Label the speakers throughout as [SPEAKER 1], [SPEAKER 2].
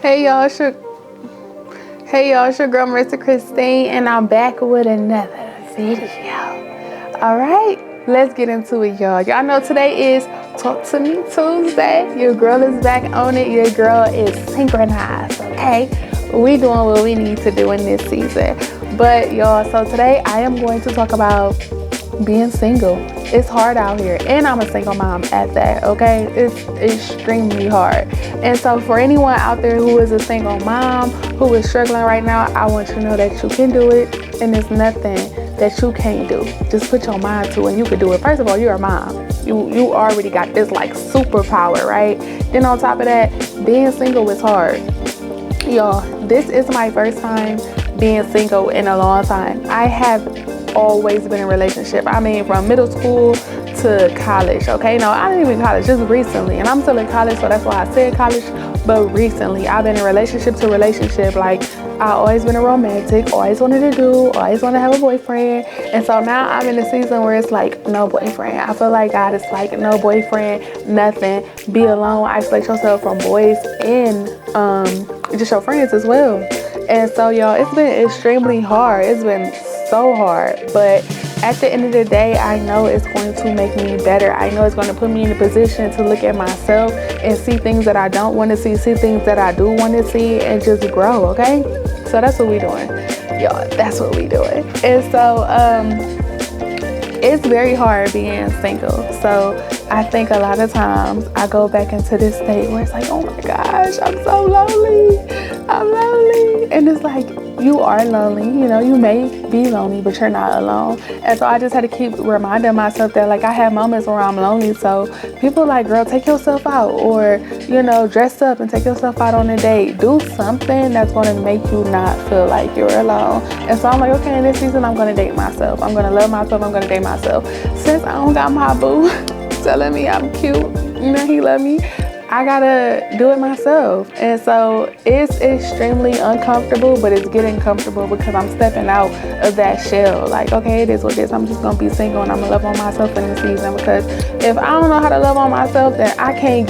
[SPEAKER 1] Hey y'all, it's your girl Marissa Christine, and I'm back with another video. All right, let's get into it, y'all. Y'all know today is Talk to Me Tuesday. Your girl is back on it. Your girl is synchronized. Okay, we doing what we need to do in this season. But y'all, so today I am going to talk about being single. It's hard out here, and I'm a single mom at that. Okay, it's extremely hard. And so for anyone out there who is a single mom who is struggling right now, I want you to know that you can do it, and there's nothing that you can't do. Just put your mind to it and you can do it. First of all, you're a mom. You already got this like superpower, right? Then on top of that, being single is hard. Y'all, this is my first time being single in a long time. I have always been in a relationship. I mean, from middle school to college. Okay, no, I didn't even college, just recently, and I'm still in college, so that's why I said college. But recently I've been in relationship to relationship. Like, I always been a romantic, always wanted to have a boyfriend. And so now I'm in a season where it's like no boyfriend. I feel like God is like no boyfriend, nothing. Be alone, isolate yourself from boys and just your friends as well. And so y'all, it's been extremely hard. It's been so hard, but at the end of the day, I know it's going to make me better. I know it's going to put me in a position to look at myself and see things that I don't want to see things that I do want to see, and just grow. Okay, so that's what we doing, y'all. That's what we doing. And so it's very hard being single. So I think a lot of times I go back into this state where it's like, oh my gosh, I'm so lonely. I'm lonely. And it's like, you are lonely. You know, you may be lonely, but you're not alone. And so I just had to keep reminding myself that, like, I have moments where I'm lonely. So people like, girl, take yourself out, or, you know, dress up and take yourself out on a date. Do something that's going to make you not feel like you're alone. And so I'm like, okay, in this season, I'm going to date myself. I'm going to love myself. I'm going to date myself. Since I don't got my boo telling me I'm cute, you know, he love me, I gotta do it myself. And so it's extremely uncomfortable, but it's getting comfortable because I'm stepping out of that shell. Like, okay, it is what it is. I'm just gonna be single and I'm gonna love on myself in the season, because if I don't know how to love on myself, then I can't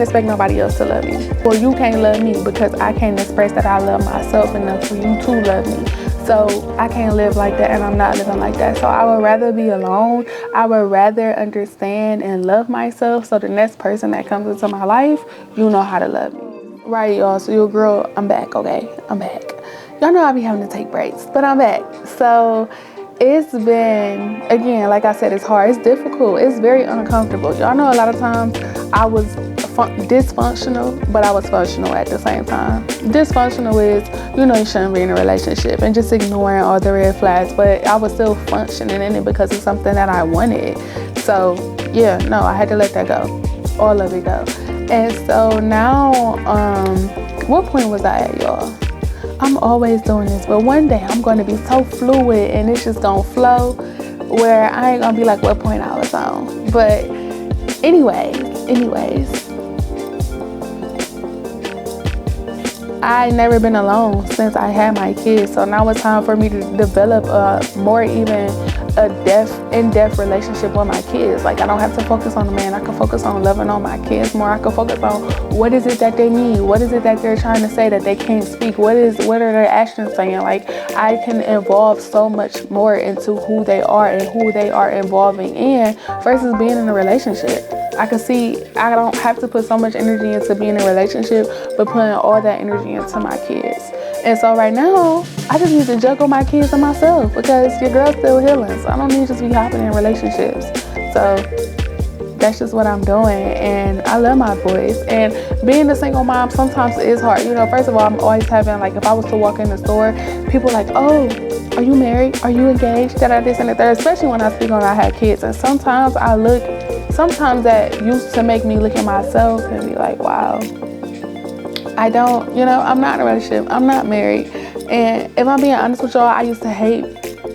[SPEAKER 1] expect nobody else to love me. Or you can't love me, because I can't express that I love myself enough for you to love me. So I can't live like that, and I'm not living like that. So I would rather be alone. I would rather understand and love myself, so the next person that comes into my life, you know how to love me. Right, y'all? So your girl, I'm back, okay? I'm back. Y'all know I be having to take breaks, but I'm back. So it's been, again, like I said, it's hard. It's difficult. It's very uncomfortable. Y'all know a lot of times I was dysfunctional, but I was functional at the same time. Dysfunctional is, you know, you shouldn't be in a relationship and just ignoring all the red flags, but I was still functioning in it because it's something that I wanted. So yeah, no, I had to let that go, all of it go. And so now, what point was I at, y'all? I'm always doing this, but one day I'm going to be so fluid and it's just going to flow where I ain't going to be like what point I was on. But anyways, I never been alone since I had my kids. So now it's time for me to develop a more even in-depth relationship with my kids. Like, I don't have to focus on the man. I can focus on loving on my kids more. I can focus on what is it that they need? What is it that they're trying to say that they can't speak? What are their actions saying? Like, I can involve so much more into who they are and who they are involving in versus being in a relationship. I can see I don't have to put so much energy into being in a relationship, but putting all that energy into my kids. And so right now, I just need to juggle my kids and myself, because your girl's still healing. So I don't need to just be hopping in relationships. So that's just what I'm doing. And I love my boys. And being a single mom sometimes is hard. You know, first of all, I'm always having, like, if I was to walk in the store, people like, oh, are you married? Are you engaged? This and the third, especially when I speak on I had kids. And sometimes that used to make me look at myself and be like, wow, I don't, you know, I'm not in a relationship. I'm not married. And if I'm being honest with y'all, I used to hate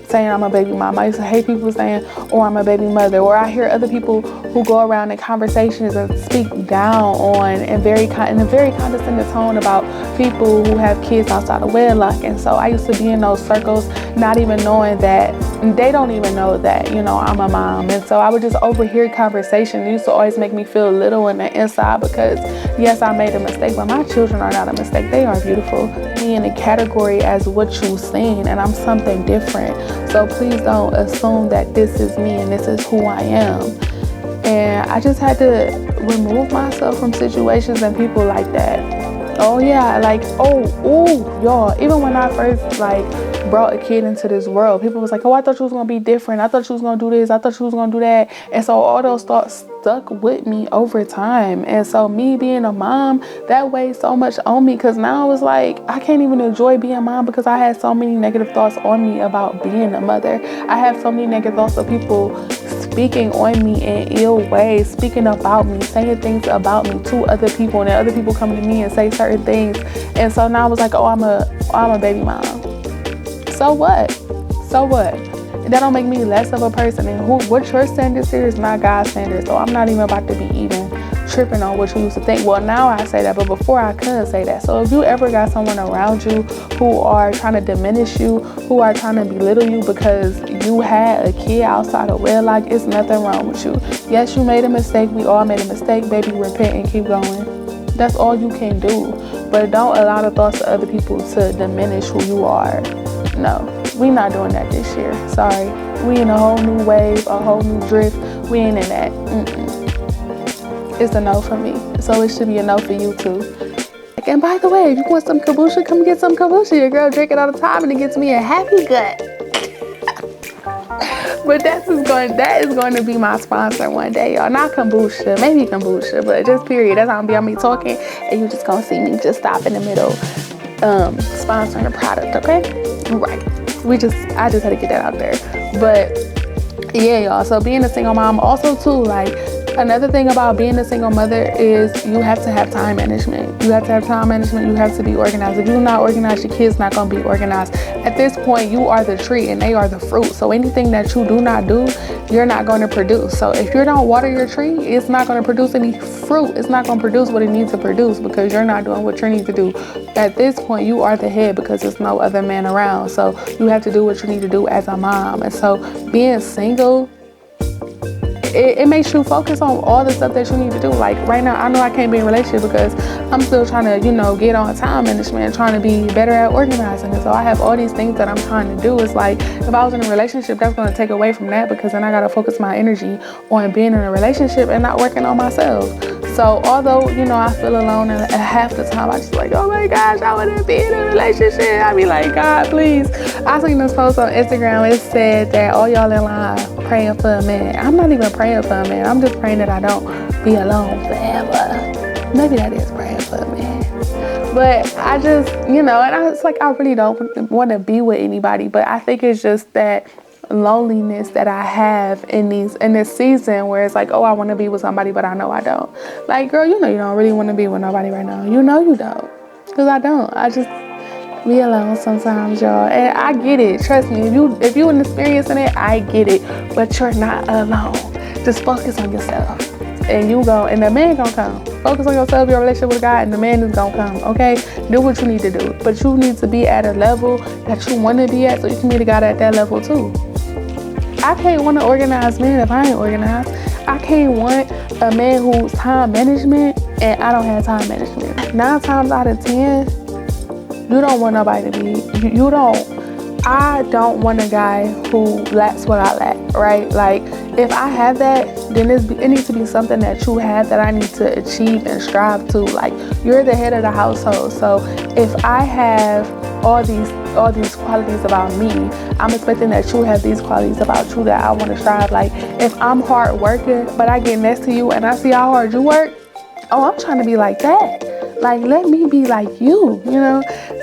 [SPEAKER 1] saying I'm a baby mom. I used to hate people saying, oh, I'm a baby mother. Or I hear other people who go around in conversations and speak down on in a very condescending tone about people who have kids outside of wedlock. And so I used to be in those circles, not even knowing that, they don't even know that, you know, I'm a mom. And so I would just overhear conversation. It used to always make me feel little in the inside, because yes, I made a mistake, but my children are not a mistake. They are beautiful. Me in a category as what you've seen, and I'm something different. So please don't assume that this is me and this is who I am. And I just had to remove myself from situations and people like that. Oh yeah, like, y'all, even when I first brought a kid into this world, people was like, oh, I thought you was gonna be different, I thought you was gonna do this, I thought you was gonna do that. And so all those thoughts stuck with me over time. And so me being a mom, that weighed so much on me, because now I was like, I can't even enjoy being a mom because I had so many negative thoughts on me about being a mother. I have so many negative thoughts of people speaking on me in ill ways, speaking about me, saying things about me to other people, and then other people come to me and say certain things. And so now I was like, oh, I'm a baby mom. So what? That don't make me less of a person. And what your standards is not God's standards. So I'm not even about to be even tripping on what you used to think. Well, now I say that, but before I couldn't say that. So if you ever got someone around you who are trying to diminish you, who are trying to belittle you because you had a kid outside of wedlock, it's nothing wrong with you. Yes, you made a mistake. We all made a mistake. Baby, repent and keep going. That's all you can do. But don't allow the thoughts of other people to diminish who you are. No, we not doing that this year. Sorry. We in a whole new wave, a whole new drift. We ain't in that. It's a no for me. So it should be a no for you too. And by the way, if you want some kombucha, come get some kombucha. Your girl drink it all the time and it gets me a happy gut. But that is going to be my sponsor one day, y'all. Not kombucha, maybe kombucha, but just period. That's how I'm gonna be talking, and you just gonna see me just stop in the middle, sponsoring a product, okay? Right. I just had to get that out there. But yeah, y'all. So being a single mom also too, another thing about being a single mother is you have to have time management. You have to have time management. You have to be organized. If you're not organized, your kid's not going to be organized. At this point, you are the tree and they are the fruit. So anything that you do not do, you're not going to produce. So if you don't water your tree, it's not going to produce any fruit. It's not going to produce what it needs to produce because you're not doing what you need to do. At this point, you are the head because there's no other man around. So you have to do what you need to do as a mom. And so being single, it makes you focus on all the stuff that you need to do. Like right now, I know I can't be in a relationship because I'm still trying to, get on time management, trying to be better at organizing. And so I have all these things that I'm trying to do. It's like if I was in a relationship, that's going to take away from that because then I got to focus my energy on being in a relationship and not working on myself. So although, I feel alone and half the time I just like, oh my gosh, I want to be in a relationship. I be like, God, please. I seen this post on Instagram. It said that all y'all in line praying for a man. I'm not even praying for a man. I'm just praying that I don't be alone forever. Maybe that is praying for a man. But I just, and I really don't want to be with anybody. But I think it's just that loneliness that I have in this season where it's like, oh, I want to be with somebody, but I know I don't. Like, girl, you don't really want to be with nobody right now. You don't. Because I don't. I just be alone sometimes, y'all. And I get it. Trust me. If you experiencing it, I get it. But you're not alone. Just focus on yourself. And and the man gonna come. Focus on yourself, your relationship with God, and the man is gonna come, okay? Do what you need to do. But you need to be at a level that you want to be at so you can meet a God at that level too. I can't want an organized man if I ain't organized. I can't want a man who's time management and I don't have time management. 9 times out of 10, you don't want nobody to be, I don't want a guy who lacks what I lack, right? Like, if I have that, then it needs to be something that you have that I need to achieve and strive to. Like, you're the head of the household. So if I have all these qualities about me, I'm expecting that you have these qualities about you that I want to strive. Like, if I'm hard working, but I get next to you and I see how hard you work, oh, I'm trying to be like that. Like, let me be like you,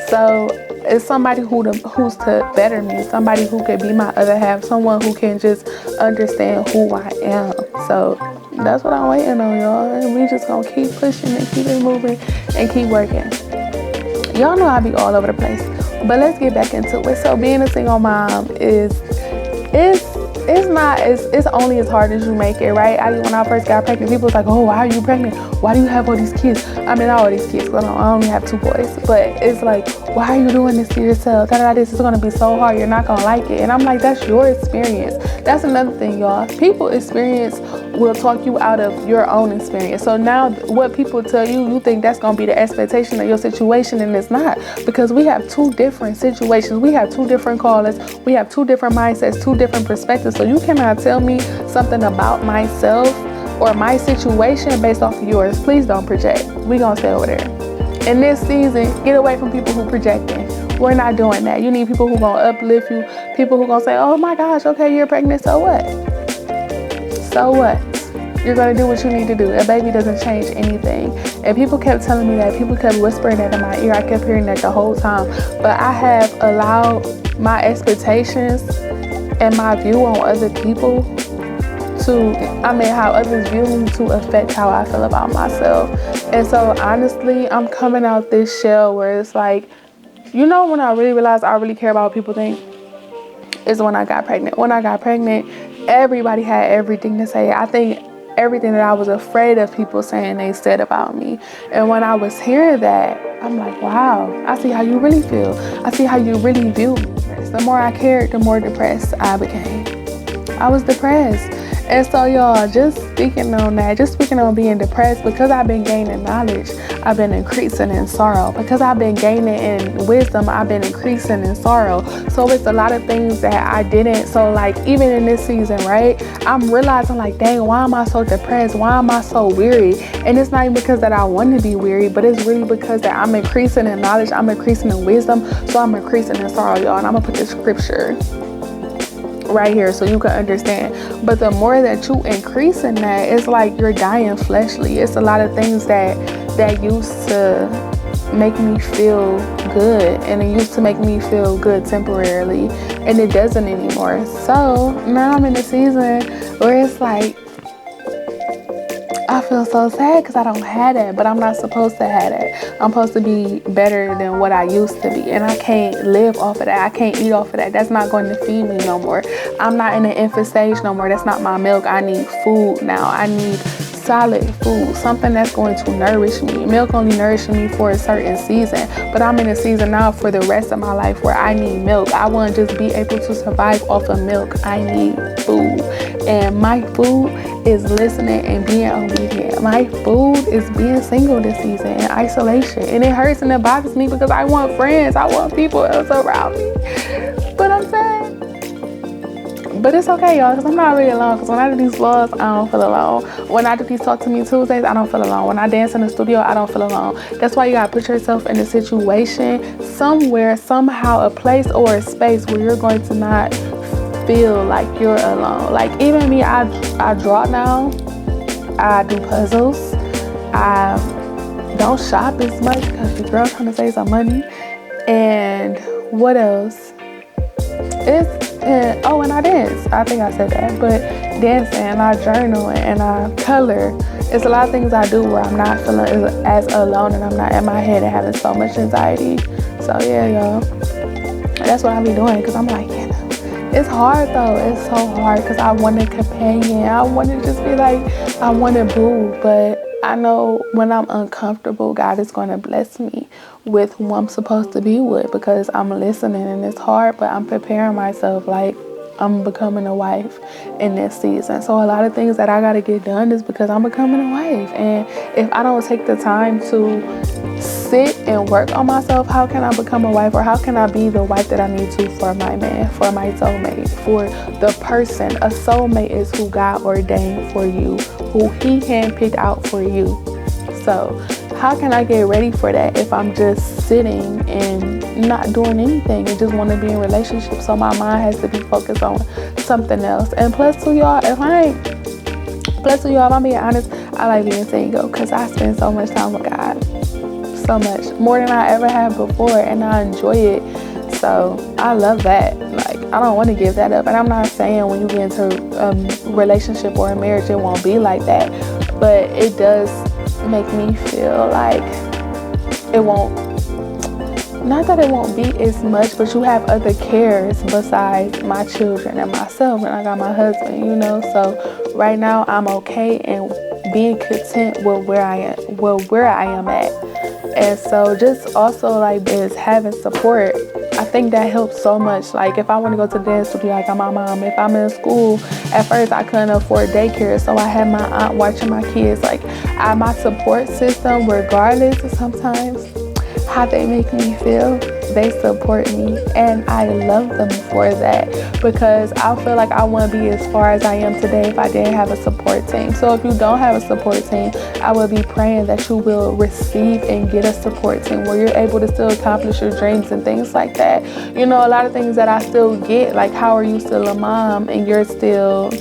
[SPEAKER 1] So it's somebody who's to better me, somebody who can be my other half, someone who can just understand who I am. So that's what I'm waiting on, y'all. And we just gonna keep pushing and keep it moving and keep working. Y'all know I be all over the place, but let's get back into it. So being a single mom is it's only as hard as you make it, right? When I first got pregnant, people was like, oh, why are you pregnant? Why do you have all these kids? I mean, not all these kids, because I only have 2 boys, but it's like, why are you doing this to yourself? This is going to be so hard. You're not going to like it. And I'm like, that's your experience. That's another thing, y'all. People experience will talk you out of your own experience. So now what people tell you, you think that's going to be the expectation of your situation, and it's not, because we have 2 different situations. We have 2 different callers. We have 2 different mindsets, 2 different perspectives. So you cannot tell me something about myself or my situation based off of yours. Please don't project. We gonna stay over there. In this season, get away from people who projecting. We're not doing that. You need people who gonna uplift you, people who gonna say, oh my gosh, okay, you're pregnant, so what? So what? You're gonna do what you need to do. A baby doesn't change anything. And people kept telling me that, people kept whispering that in my ear. I kept hearing that the whole time. But I have allowed my expectations and my view on other people how others view me to affect how I feel about myself. And so honestly, I'm coming out this shell where it's like, when I really realized I really care about what people think is when I got pregnant. When I got pregnant, everybody had everything to say. I think everything that I was afraid of people saying, they said about me. And when I was hearing that, I'm like, wow, I see how you really feel. I see how you really view me. The more I cared, the more depressed I became. I was depressed. And so y'all, just speaking on being depressed, because I've been gaining knowledge, I've been increasing in sorrow. Because I've been gaining in wisdom, I've been increasing in sorrow. So it's a lot of things that I didn't. So like, even in this season, right, I'm realizing like, dang, why am I so depressed? Why am I so weary? And it's not even because that I want to be weary, but it's really because that I'm increasing in knowledge, I'm increasing in wisdom, so I'm increasing in sorrow, y'all. And I'm gonna put the scripture right here so you can understand. But the more that you increase in that, it's like you're dying fleshly. It's a lot of things that used to make me feel good, and it used to make me feel good temporarily, and it doesn't anymore. So now I'm in a season where it's like, I feel so sad because I don't have that, but I'm not supposed to have that. I'm supposed to be better than what I used to be, and I can't live off of that. I can't eat off of that. That's not going to feed me no more. I'm not in the infant stage no more. That's not my milk. I need food now. I need solid food, something that's going to nourish me. Milk only nourishes me for a certain season, but I'm in a season now for the rest of my life where I need milk. I want to just be able to survive off of milk. I need food, and my food is listening and being obedient. My food is being single this season in isolation, and it hurts and it bothers me because I want friends. I want people else around me, but I'm sad. But it's okay, y'all, because I'm not really alone. Because when I do these vlogs, I don't feel alone. When I do these Talk to Me Tuesdays, I don't feel alone. When I dance in the studio, I don't feel alone. That's why you gotta put yourself in a situation, somewhere, somehow, a place or a space where you're going to not feel like you're alone. Like even me, I draw now. I do puzzles. I don't shop as much because your girl trying to save some money. And what else? And I dance. I think I said that. But dancing, and I journal, and I color. It's a lot of things I do where I'm not feeling as alone, and I'm not in my head and having so much anxiety. So yeah, y'all. That's what I be doing, because I'm like, it's hard though. It's so hard because I want a companion. I want to just be like, I want to boo. But I know when I'm uncomfortable, God is going to bless me with who I'm supposed to be with, because I'm listening, and it's hard, but I'm preparing myself like I'm becoming a wife in this season. So a lot of things that I got to get done is because I'm becoming a wife. And if I don't take the time to sit and work on myself, how can I become a wife, or how can I be the wife that I need to for my man, for my soulmate, for the person? A soulmate is who God ordained for you, who he handpicked out for you. So how can I get ready for that if I'm just sitting and not doing anything and just want to be in relationships? So my mind has to be focused on something else. And plus to y'all, if I'm being honest, I like being single because I spend so much time with God. So much. More than I ever have before, and I enjoy it. So I love that. Like, I don't want to give that up. And I'm not saying when you get into a relationship or a marriage, it won't be like that. But it does make me feel like it won't not that it won't be as much, but you have other cares besides my children and myself, and I got my husband, you know. So right now I'm okay and being content with where I am at. And so just also like is having support. I think that helps so much. Like if I want to go to the dance studio, I got my mom. If I'm in school, at first I couldn't afford daycare, so I had my aunt watching my kids. Like my support system, regardless of sometimes how they make me feel, they support me, and I love them for that, because I feel like I wouldn't be as far as I am today if I didn't have a support team. So if you don't have a support team, I will be praying that you will receive and get a support team where you're able to still accomplish your dreams and things like that. You know, a lot of things that I still get, like how are you still a mom and you're still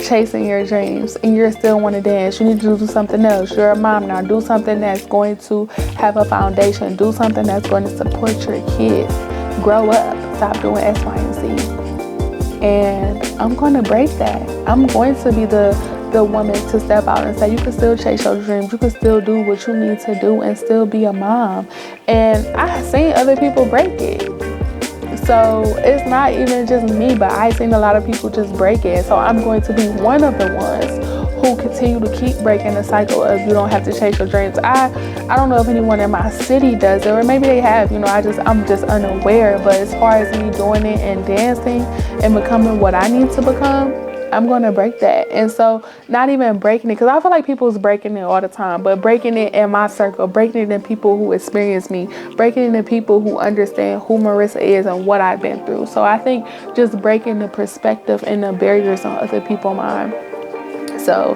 [SPEAKER 1] chasing your dreams and you still want to dance? You need to do something else. You're a mom now. Do something that's going to have a foundation. Do something that's going to support your kids. Grow up. Stop doing X, Y, and Z. And I'm going to break that. I'm going to be the woman to step out and say you can still chase your dreams. You can still do what you need to do and still be a mom. And I've seen other people break it. So it's not even just me, but I've seen a lot of people just break it. So I'm going to be one of the ones who continue to keep breaking the cycle of you don't have to chase your dreams. I don't know if anyone in my city does it, or maybe they have, you know, I'm just unaware. But as far as me doing it and dancing and becoming what I need to become, I'm going to break that. And so not even breaking it, because I feel like people's breaking it all the time, but breaking it in my circle, breaking it in people who experience me, breaking it in people who understand who Marissa is and what I've been through. So I think just breaking the perspective and the barriers on other people's mind. So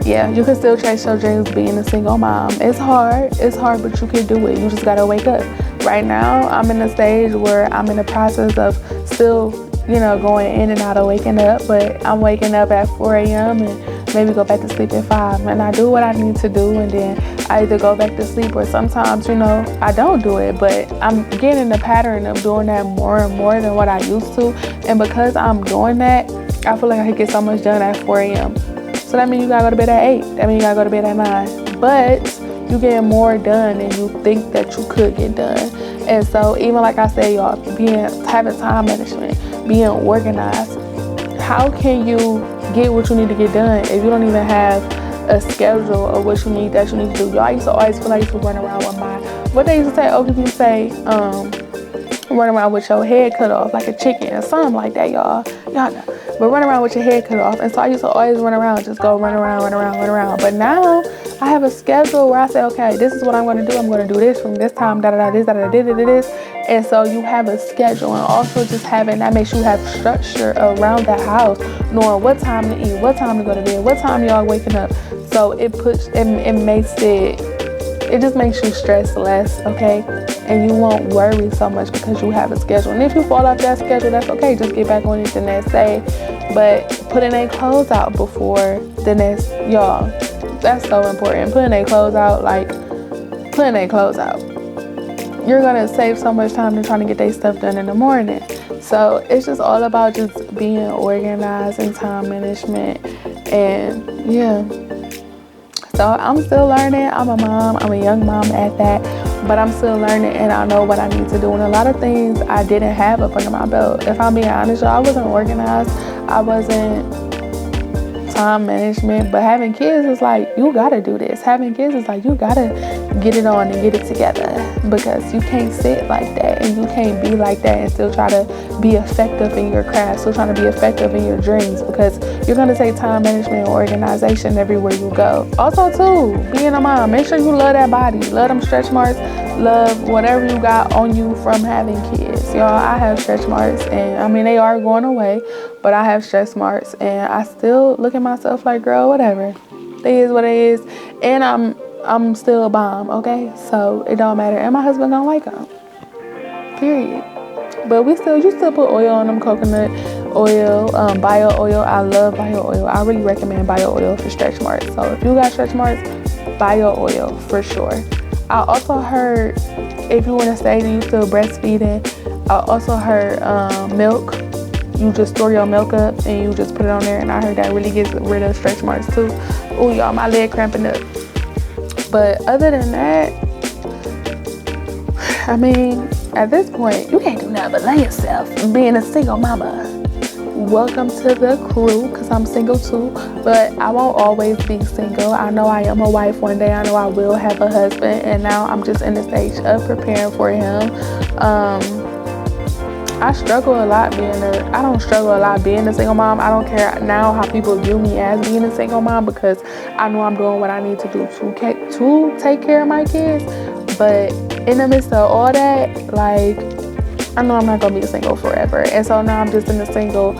[SPEAKER 1] yeah, you can still chase your dreams being a single mom. It's hard, but you can do it. You just got to wake up. Right now, I'm in a stage where I'm in the process of still, you know, going in and out of waking up, but I'm waking up at 4 a.m. and maybe go back to sleep at 5, and I do what I need to do, and then I either go back to sleep or sometimes, you know, I don't do it, but I'm getting the pattern of doing that more and more than what I used to. And because I'm doing that, I feel like I can get so much done at 4 a.m. So that means you gotta go to bed at 8. That means you gotta go to bed at 9. But you get more done than you think that you could get done. And so even like I said, y'all, having time management, being organized, how can you get what you need to get done if you don't even have a schedule of what you need to do? Y'all, I used to always feel like I used to run around with what they used to say, people say, run around with your head cut off like a chicken or something like that, y'all know. But run around with your head cut off. And so I used to always run around, just go run around. But now I have a schedule where I say, okay, this is what I'm going to do. I'm going to do this from this time, this. And so you have a schedule, and also just having that makes you have structure around the house, knowing what time to eat, what time to go to bed, what time y'all waking up. So it just makes you stress less, okay? And you won't worry so much because you have a schedule. And if you fall off that schedule, that's okay. Just get back on it the next day. But putting their clothes out before the next, y'all, that's so important. Putting their clothes out. You're going to save so much time than trying to get their stuff done in the morning. So it's just all about just being organized and time management. And yeah. So I'm still learning. I'm a mom. I'm a young mom at that. But I'm still learning, and I know what I need to do. And a lot of things I didn't have up under my belt. If I'm being honest, y'all, I wasn't organized. I wasn't time management. But having kids is like, you gotta do this. Having kids is like, you gotta get it on and get it together, because you can't sit like that and you can't be like that and still try to be effective in your craft, still trying to be effective in your dreams, because you're gonna take time management and organization everywhere you go. Also too, being a mom, make sure you love that body, love them stretch marks, love whatever you got on you from having kids. Y'all, I have stretch marks, and I mean, they are going away, but I have stretch marks, and I still look at myself like, girl, whatever. It is what it is. And I'm still a bomb, okay? So it don't matter. And my husband don't like them. Period. But you still put oil on them, coconut oil, bio oil. I love bio oil. I really recommend bio oil for stretch marks. So if you got stretch marks, bio oil for sure. I also heard, if you want to say that you still breastfeeding, I also heard milk. You just store your milk up and you just put it on there, and I heard that really gets rid of stretch marks too. Oh, y'all, my leg cramping up. But other than that, I mean, at this point, you can't do nothing but love yourself being a single mama. Welcome to the crew, because I'm single too, but I won't always be single. I know I am a wife one day. I know I will have a husband, and now I'm just in the stage of preparing for him. I struggle a lot I don't struggle a lot being a single mom. I don't care now how people view me as being a single mom, because I know I'm doing what I need to do to take care of my kids. But in the midst of all that, like, I know I'm not gonna be single forever. And so now I'm just in the single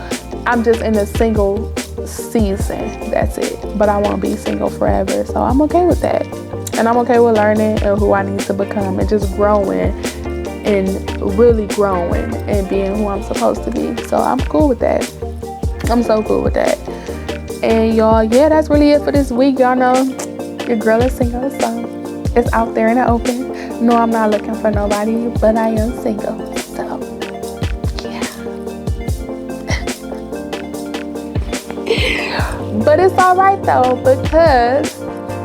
[SPEAKER 1] season. That's it. But I won't be single forever. So I'm okay with that. And I'm okay with learning and who I need to become and just growing and really growing and being who I'm supposed to be. So I'm cool with that. I'm so cool with that. And y'all, yeah, that's really it for this week. Y'all know your girl is single, so it's out there in the open. No, I'm not looking for nobody, but I am single. So yeah. But it's all right though, because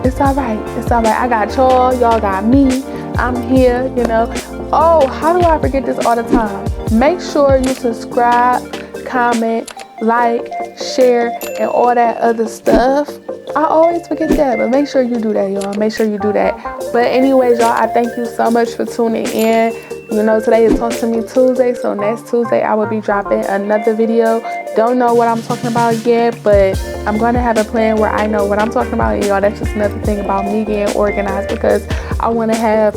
[SPEAKER 1] it's all right. It's all right. I got y'all got me. I'm here, you know. Oh, how do I forget this all the time? Make sure you subscribe, comment, like, share, and all that other stuff. I always forget that, but make sure you do that, y'all. Make sure you do that. But anyways, y'all, I thank you so much for tuning in. You know, today is Talk to Me Tuesday, so next Tuesday I will be dropping another video. Don't know what I'm talking about yet, but I'm going to have a plan where I know what I'm talking about. And y'all, that's just another thing about me getting organized, because I want to have,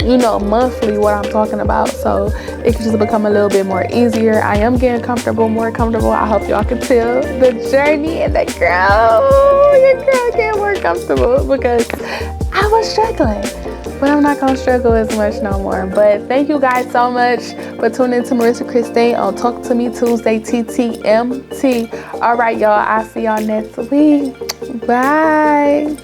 [SPEAKER 1] you know, monthly what I'm talking about, so it can just become a little bit more easier. I am getting more comfortable. I hope y'all can tell the journey and your girl get more comfortable, because I was struggling, but I'm not gonna struggle as much no more. But thank you guys so much for tuning in to Marissa Christine on Talk to Me Tuesday, TTMT. All right, y'all, I'll see y'all next week. Bye.